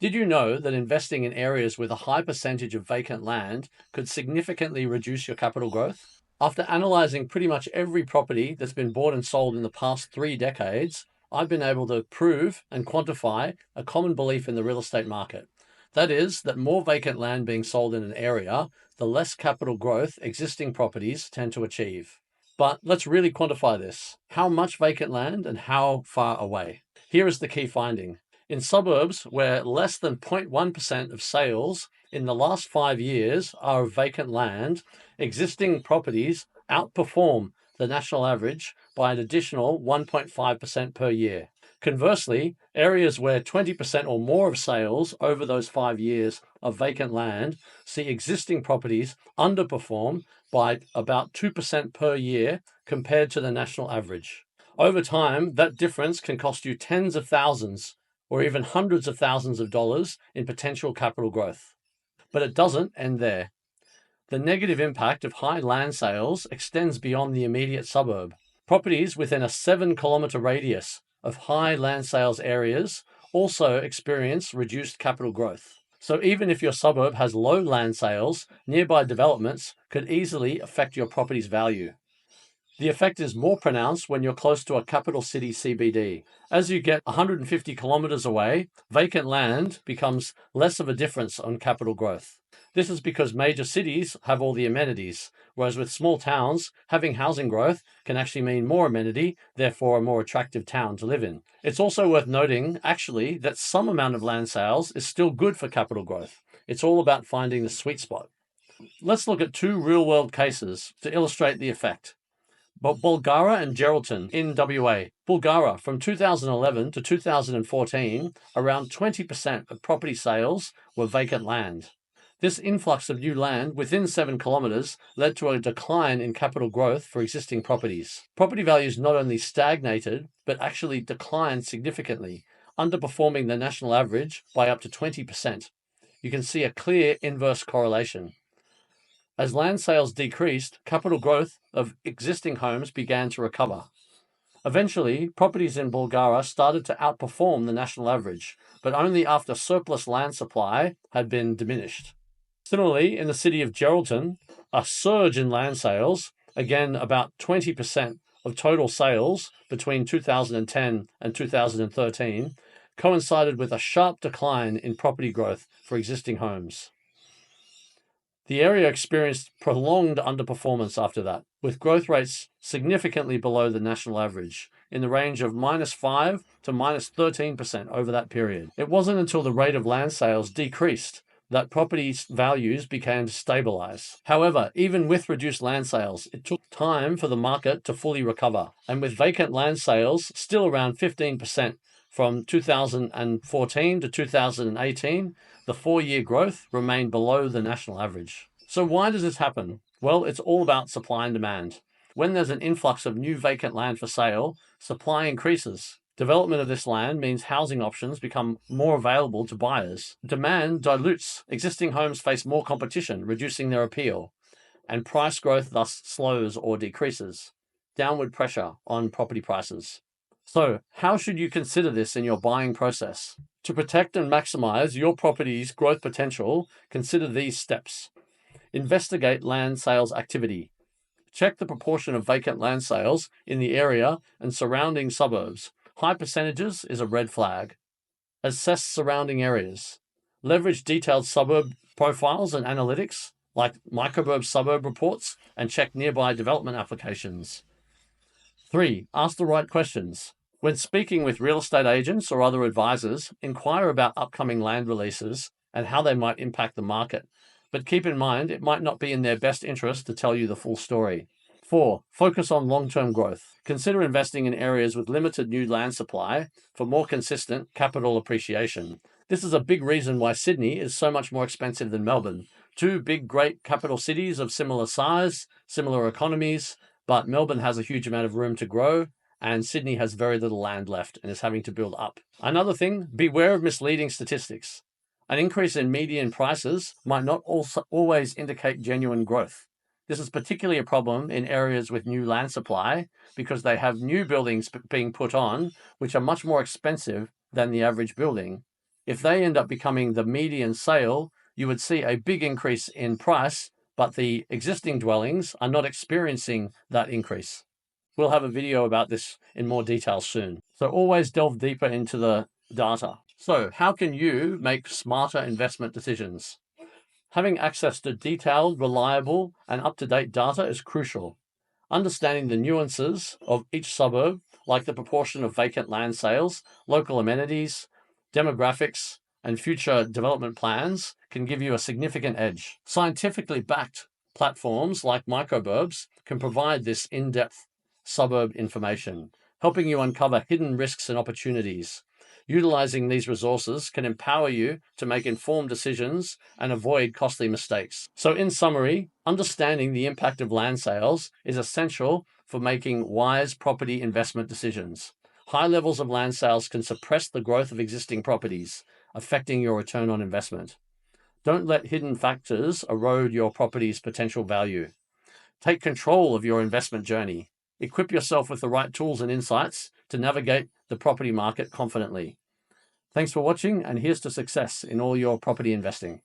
Did you know that investing in areas with a high percentage of vacant land could significantly reduce your capital growth? After analyzing pretty much every property that's been bought and sold in the past 3 decades, I've been able to prove and quantify a common belief in the real estate market. That is, that more vacant land being sold in an area, the less capital growth existing properties tend to achieve. But let's really quantify this. How much vacant land and how far away? Here is the key finding. In suburbs where less than 0.1% of sales in the last 5 years are of vacant land, existing properties outperform the national average by an additional 1.5% per year. Conversely, areas where 20% or more of sales over those 5 years of vacant land see existing properties underperform by about 2% per year compared to the national average. Over time, that difference can cost you tens of thousands or even hundreds of thousands of dollars in potential capital growth. But it doesn't end there. The negative impact of high land sales extends beyond the immediate suburb. Properties within a 7-kilometre radius of high land sales areas also experience reduced capital growth. So even if your suburb has low land sales, nearby developments could easily affect your property's value. The effect is more pronounced when you're close to a capital city CBD. As you get 150 kilometers away, vacant land becomes less of a difference on capital growth. This is because major cities have all the amenities, whereas with small towns, having housing growth can actually mean more amenity, therefore a more attractive town to live in. It's also worth noting, actually, that some amount of land sales is still good for capital growth. It's all about finding the sweet spot. Let's look at 2 real-world cases to illustrate the effect. But Bulgarra and Geraldton in WA. Bulgarra, from 2011 to 2014, around 20% of property sales were vacant land. This influx of new land within 7 kilometres led to a decline in capital growth for existing properties. Property values not only stagnated, but actually declined significantly, underperforming the national average by up to 20%. You can see a clear inverse correlation. As land sales decreased, capital growth of existing homes began to recover. Eventually, properties in Bulgarra started to outperform the national average, but only after surplus land supply had been diminished. Similarly, in the city of Geraldton, a surge in land sales, again about 20% of total sales between 2010 and 2013, coincided with a sharp decline in property growth for existing homes. The area experienced prolonged underperformance after that, with growth rates significantly below the national average, in the range of -5 to -13% over that period. It wasn't until the rate of land sales decreased that property values began to stabilize. However, even with reduced land sales, it took time for the market to fully recover. And with vacant land sales still around 15% from 2014 to 2018, the 4-year growth remained below the national average. So why does this happen? Well, it's all about supply and demand. When there's an influx of new vacant land for sale, supply increases. Development of this land means housing options become more available to buyers. Demand dilutes. Existing homes face more competition, reducing their appeal, and price growth thus slows or decreases. Downward pressure on property prices. So, how should you consider this in your buying process? To protect and maximize your property's growth potential, consider these steps. Investigate land sales activity. Check the proportion of vacant land sales in the area and surrounding suburbs. High percentages is a red flag. Assess surrounding areas. Leverage detailed suburb profiles and analytics, like Microburbs suburb reports, and check nearby development applications. 3. Ask the right questions. When speaking with real estate agents or other advisors, inquire about upcoming land releases and how they might impact the market. But keep in mind, it might not be in their best interest to tell you the full story. 4. Focus on long-term growth. Consider investing in areas with limited new land supply for more consistent capital appreciation. This is a big reason why Sydney is so much more expensive than Melbourne. 2 big, great capital cities of similar size, similar economies, but Melbourne has a huge amount of room to grow, and Sydney has very little land left and is having to build up. Another thing, beware of misleading statistics. An increase in median prices might not also always indicate genuine growth. This is particularly a problem in areas with new land supply because they have new buildings being put on which are much more expensive than the average building If they end up becoming the median sale, you would see a big increase in price, but the existing dwellings are not experiencing that increase. We'll have a video about this in more detail soon. So always delve deeper into the data. So how can you make smarter investment decisions? Having access to detailed, reliable, and up-to-date data is crucial. Understanding the nuances of each suburb, like the proportion of vacant land sales, local amenities, demographics, and future development plans, can give you a significant edge. Scientifically backed platforms like Microburbs can provide this in-depth suburb information, helping you uncover hidden risks and opportunities. Utilizing these resources can empower you to make informed decisions and avoid costly mistakes. So in summary, understanding the impact of land sales is essential for making wise property investment decisions. High levels of land sales can suppress the growth of existing properties, affecting your return on investment. Don't let hidden factors erode your property's potential value. Take control of your investment journey. Equip yourself with the right tools and insights to navigate the property market confidently. Thanks for watching, and here's to success in all your property investing.